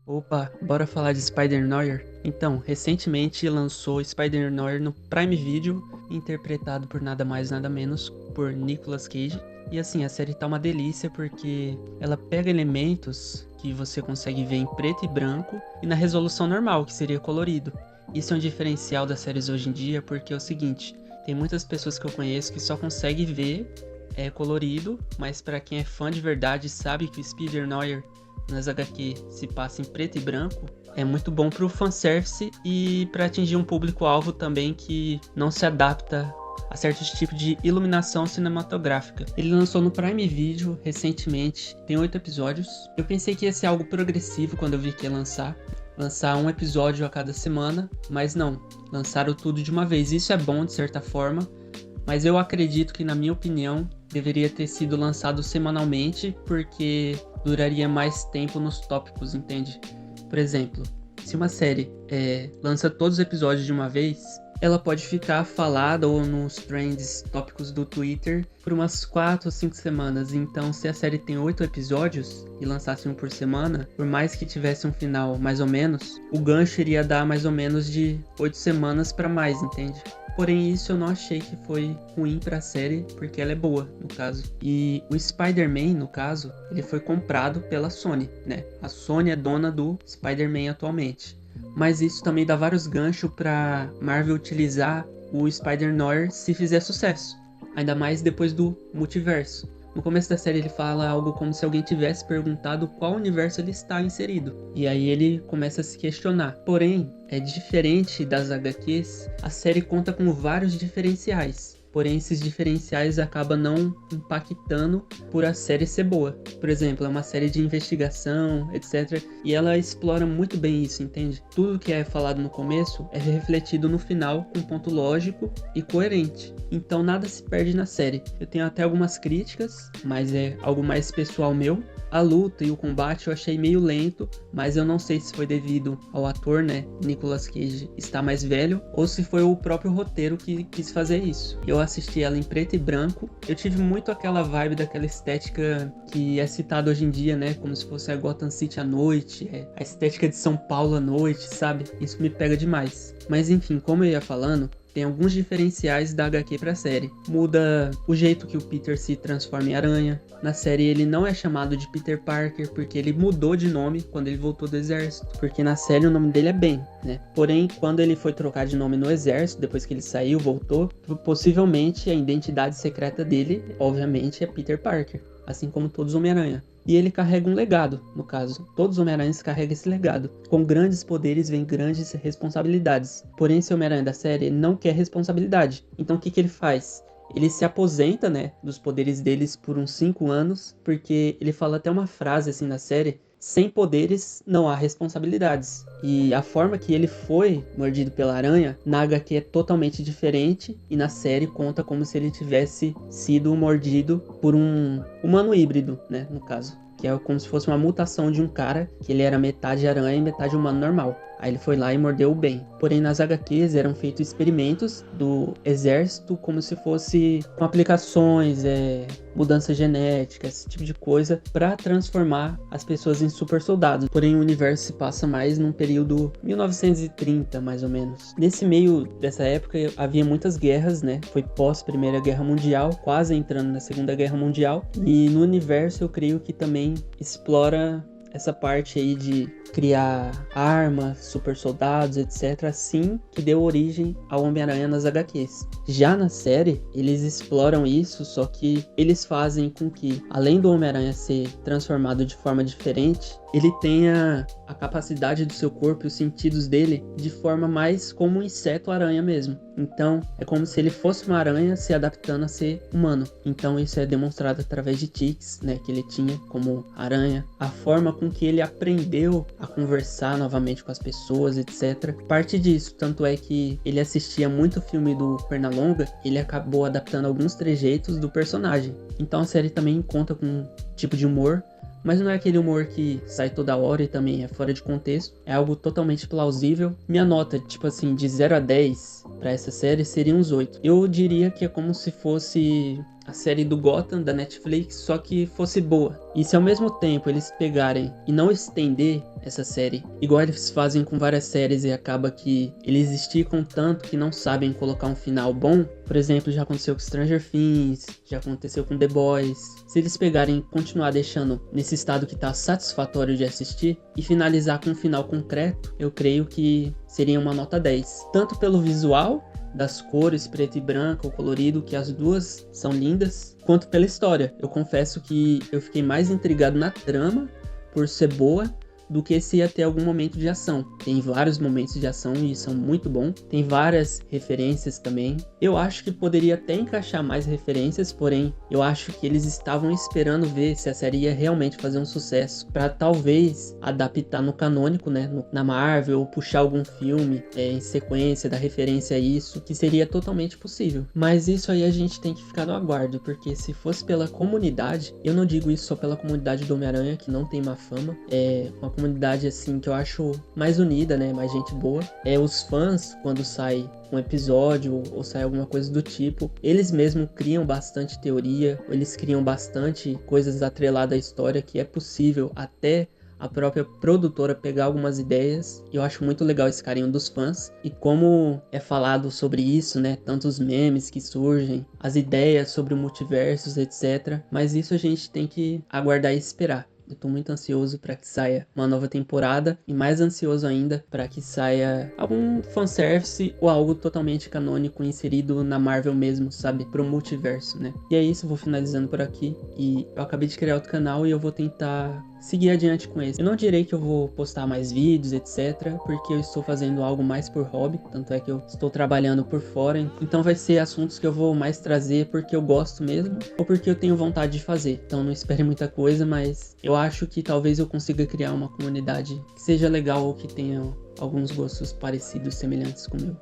Opa, bora falar de Spider-Noir? Então, recentemente lançou Spider-Noir no Prime Video, interpretado por nada mais nada menos por Nicolas Cage. E assim, a série tá uma delícia porque ela pega elementos que você consegue ver em preto e branco e na resolução normal, que seria colorido. Isso é um diferencial das séries hoje em dia porque é o seguinte, tem muitas pessoas que eu conheço que só conseguem ver colorido, mas para quem é fã de verdade sabe que o Spider-Noir nas HQ se passa em preto e branco, é muito bom pro fanservice e para atingir um público-alvo também que não se adapta a certos tipos de iluminação cinematográfica. Ele lançou no Prime Video recentemente, tem 8 episódios. Eu pensei que ia ser algo progressivo quando eu vi que ia lançar um episódio a cada semana, mas não, lançaram tudo de uma vez. Isso é bom de certa forma, mas eu acredito que, na minha opinião, deveria ter sido lançado semanalmente, porque duraria mais tempo nos tópicos, entende? Por exemplo, se uma série lança todos os episódios de uma vez, ela pode ficar falada ou nos trends tópicos do Twitter por umas 4 ou 5 semanas. Então, se a série tem 8 episódios e lançasse um por semana, por mais que tivesse um final mais ou menos, o gancho iria dar mais ou menos de 8 semanas para mais, entende? Porém, isso eu não achei que foi ruim pra série, porque ela é boa, no caso. E o Spider-Man, no caso, ele foi comprado pela Sony, né? A Sony é dona do Spider-Man atualmente. Mas isso também dá vários ganchos pra Marvel utilizar o Spider-Noir se fizer sucesso. Ainda mais depois do multiverso. No começo da série ele fala algo como se alguém tivesse perguntado qual universo ele está inserido. E aí ele começa a se questionar. Porém, é diferente das HQs, a série conta com vários diferenciais. Porém, esses diferenciais acabam não impactando por a série ser boa. Por exemplo, é uma série de investigação, etc. E ela explora muito bem isso, entende? Tudo que é falado no começo é refletido no final com um ponto lógico e coerente. Então nada se perde na série. Eu tenho até algumas críticas, mas é algo mais pessoal meu. A luta e o combate eu achei meio lento, mas eu não sei se foi devido ao ator, né, Nicolas Cage, estar mais velho, ou se foi o próprio roteiro que quis fazer isso. Eu assisti ela em preto e branco, eu tive muito aquela vibe daquela estética que é citada hoje em dia, né, como se fosse a Gotham City à noite, a estética de São Paulo à noite, sabe? Isso me pega demais. Mas enfim, como eu ia falando, tem alguns diferenciais da HQ pra série. Muda o jeito que o Peter se transforma em aranha. Na série ele não é chamado de Peter Parker porque ele mudou de nome quando ele voltou do exército. Porque na série o nome dele é Ben, né? Porém, quando ele foi trocar de nome no exército, depois que ele saiu, voltou, possivelmente a identidade secreta dele, obviamente, é Peter Parker. Assim como todos os Homem-Aranha. E ele carrega um legado, no caso. Todos os Homem-Aranhas carregam esse legado. Com grandes poderes vem grandes responsabilidades. Porém, esse Homem-Aranha da série não quer responsabilidade. Então o que ele faz? Ele se aposenta, né, dos poderes deles por uns 5 anos, porque ele fala até uma frase assim na série: sem poderes não há responsabilidades. E a forma que ele foi mordido pela aranha na HQ é totalmente diferente, e na série conta como se ele tivesse sido mordido por um humano híbrido, né, no caso. Que é como se fosse uma mutação de um cara, que ele era metade aranha e metade humano normal. Aí ele foi lá e mordeu o Ben. Porém, nas HQs eram feitos experimentos do exército como se fosse com aplicações, mudança genética, esse tipo de coisa, para transformar as pessoas em super soldados. Porém, o universo se passa mais num período 1930, mais ou menos. Nesse meio dessa época havia muitas guerras, né? Foi pós Primeira Guerra Mundial, quase entrando na Segunda Guerra Mundial. E no universo eu creio que também explora essa parte aí de criar armas, super soldados, etc. Assim que deu origem ao Homem-Aranha nas HQs. Já na série, eles exploram isso, só que eles fazem com que, além do Homem-Aranha ser transformado de forma diferente, ele tenha a capacidade do seu corpo e os sentidos dele de forma mais como um inseto-aranha mesmo. Então, é como se ele fosse uma aranha se adaptando a ser humano. Então, isso é demonstrado através de tics, né, que ele tinha como aranha. A forma com que ele aprendeu a conversar novamente com as pessoas, etc. Parte disso, tanto é que ele assistia muito filme do Pernalonga, ele acabou adaptando alguns trejeitos do personagem. Então, a série também conta com um tipo de humor, mas não é aquele humor que sai toda hora e também é fora de contexto. É algo totalmente plausível. Minha nota, tipo assim, de 0 a 10 para essa série seria uns 8. Eu diria que é como se fosse a série do Gotham da Netflix, só que fosse boa. E se ao mesmo tempo eles pegarem e não estender essa série, igual eles fazem com várias séries e acaba que eles esticam tanto que não sabem colocar um final bom, por exemplo, já aconteceu com Stranger Things, já aconteceu com The Boys. Se eles pegarem e continuar deixando nesse estado que tá satisfatório de assistir e finalizar com um final concreto, eu creio que seria uma nota 10. Tanto pelo visual, das cores preto e branco ou colorido, que as duas são lindas, quanto pela história. Eu confesso que eu fiquei mais intrigado na trama por ser boa do que se ia ter algum momento de ação. Tem vários momentos de ação e são muito bons. Tem várias referências também. Eu acho que poderia até encaixar mais referências, porém eu acho que eles estavam esperando ver se a série ia realmente fazer um sucesso para talvez adaptar no canônico, né, na Marvel, ou puxar algum filme em sequência, dar referência a isso, que seria totalmente possível. Mas isso aí a gente tem que ficar no aguardo, porque se fosse pela comunidade, eu não digo isso só pela comunidade do Homem-Aranha, que não tem má fama, é uma comunidade assim que eu acho mais unida, né, mais gente boa. Os fãs, quando sai um episódio ou sai alguma coisa do tipo, eles mesmos criam bastante teoria, eles criam bastante coisas atreladas à história, que é possível até a própria produtora pegar algumas ideias. E eu acho muito legal esse carinho dos fãs. E como é falado sobre isso, né, tantos memes que surgem, as ideias sobre o multiversos, etc. Mas isso a gente tem que aguardar e esperar. Eu tô muito ansioso para que saia uma nova temporada e mais ansioso ainda para que saia algum fanservice ou algo totalmente canônico inserido na Marvel mesmo, sabe? Pro multiverso, né? E é isso, eu vou finalizando por aqui. E eu acabei de criar outro canal e eu vou tentar seguir adiante com esse. Eu não direi que eu vou postar mais vídeos, etc, porque eu estou fazendo algo mais por hobby, tanto é que eu estou trabalhando por fora, então vai ser assuntos que eu vou mais trazer porque eu gosto mesmo, ou porque eu tenho vontade de fazer. Então não espere muita coisa, mas eu acho que talvez eu consiga criar uma comunidade que seja legal ou que tenha alguns gostos parecidos, semelhantes com o meu.